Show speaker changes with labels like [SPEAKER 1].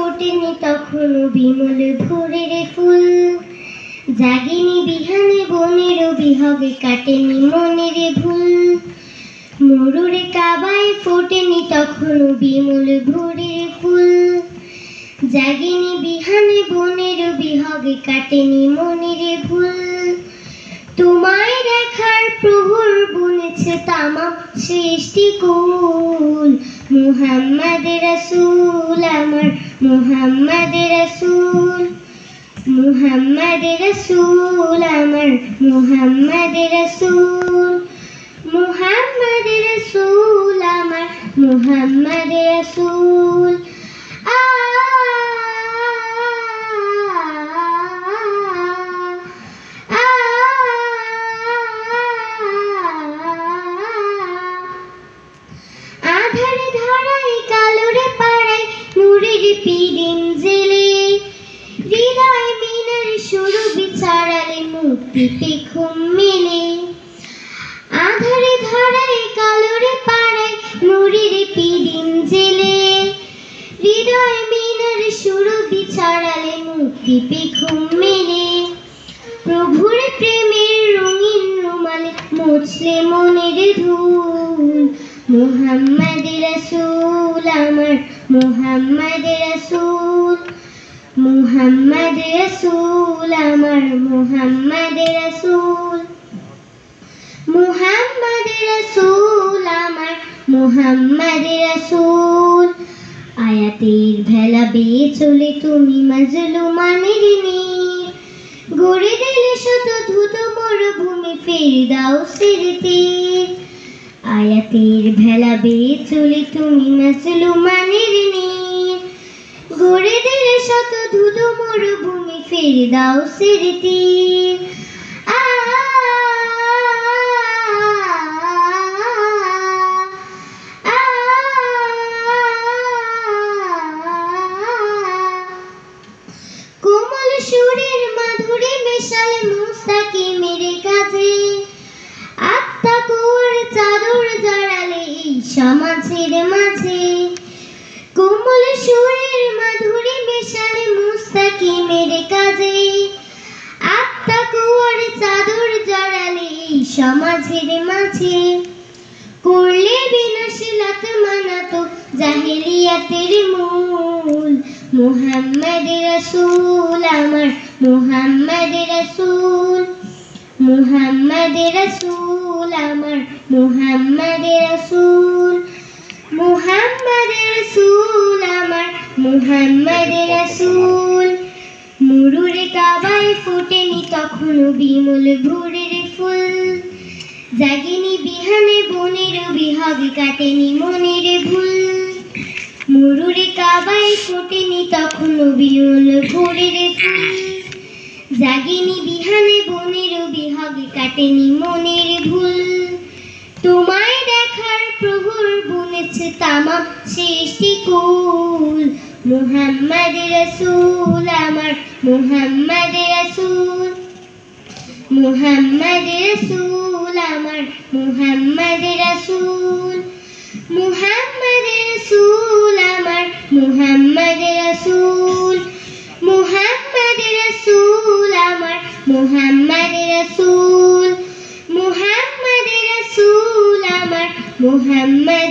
[SPEAKER 1] ফোটেনি তখনো বিমল ভোরের ফুল, জাগেনি বিহানে বনের বিহগে কাটেনি মনের ভুল। মরুর কাবায় ফোটেনি তখনো বিমল ভোরের ফুল, জাগেনি বিহানে বনের বিহগে কাটেনি মনের ভুল। তোমায় দেখার প্রহর বুনেছে তামাম সৃষ্টিকুল, মুহাম্মদ রাসূল আমার মুহাম্মদ রাসূল, মুহাম্মদ রাসূল আমার মুহাম্মদ রাসূল, মুহাম্মদ রাসূল আমার মুহাম্মদ রাসূল। আধারে ধরাই কালোরে পাড়াই নূরের পিদিন জেলে, হৃদয় মিনার শুরু বিচারালে মুক্তিতে ঘুম মেলে। আধারে ধরাই কালোরে পাড়াই নূরের পিদিন জেলে, হৃদয় মিনার শুরু বিচারালে মুক্তিতে ঘুম মেলে। প্রভুর প্রেমের রঙিন রুমালে মুছলে মনের ধুল, মুহাম্মদ রাসূল আমার মুহাম্মদ রাসূল, মুহাম্মদ রাসূল আমার মুহাম্মদ রাসূল, মুহাম্মদ রাসূল আমার মুহাম্মদ রাসূল। আয়াতের ভেলা বেয়ে চলে তুমি মাজলুমানের নীর, গড়ে দিলে শত ধুত মরুভূমি ফেরদাউসের তীর। আয়াতের ভেলা বেয়ে চলে তুমি মাজলুমানের নীর, গড়ে দিলে শত ধুত মরুভূমি ফেরদাউসের তীর। কোমল সুরের মাধুরী মেশালে মুস্তাকিমের কাজে, আত্মা কুয়ার চাদর জড়ালে এই সমাজের মাঝে। কোমল সুরের মাধুরী মেশালে মুস্তাকিমের কাজে, আত্মা কুয়ার চাদর জড়ালে এই সমাজের মাঝে। করলে বিনাশী লাত মানাতো জাহেলিয়াতের মূল, মুহাম্মদ রাসূল আমার মুহাম্মদ রাসূল, মুহাম্মদ রাসূল আমার মুহাম্মদ রাসূল, মুহাম্মদ রাসূল আমার মুহাম্মদ রাসূল। মরুর কাবায় ফোটেনি তখনো বিমল ভোরের ফুল, জাগেনি বিহানে বনের বিহগে কাটেনি মনের ভুল। মরুর কাবায় ফোটেনি তখনো বিমল ভোরের ফুল, জাগেনি বিহানে বনের বিহগে কাটেনি মনের ভুল। তোমায় দেখার প্রহর বুনেছে তামাম সৃষ্টিকুল, মুহাম্মদ রাসূল আমার মুহাম্মদ রাসূল, মুহাম্মদ রাসূল আমার মুহাম্মদ রাসূল, মুহাম্মদ রাসূল আমার মুহাম্মদ রাসূল, মুহাম্মদ রাসূল আমার মুহাম্মদ রাসূল, মুহাম্মদ রাসূল আমার মুহাম্মদ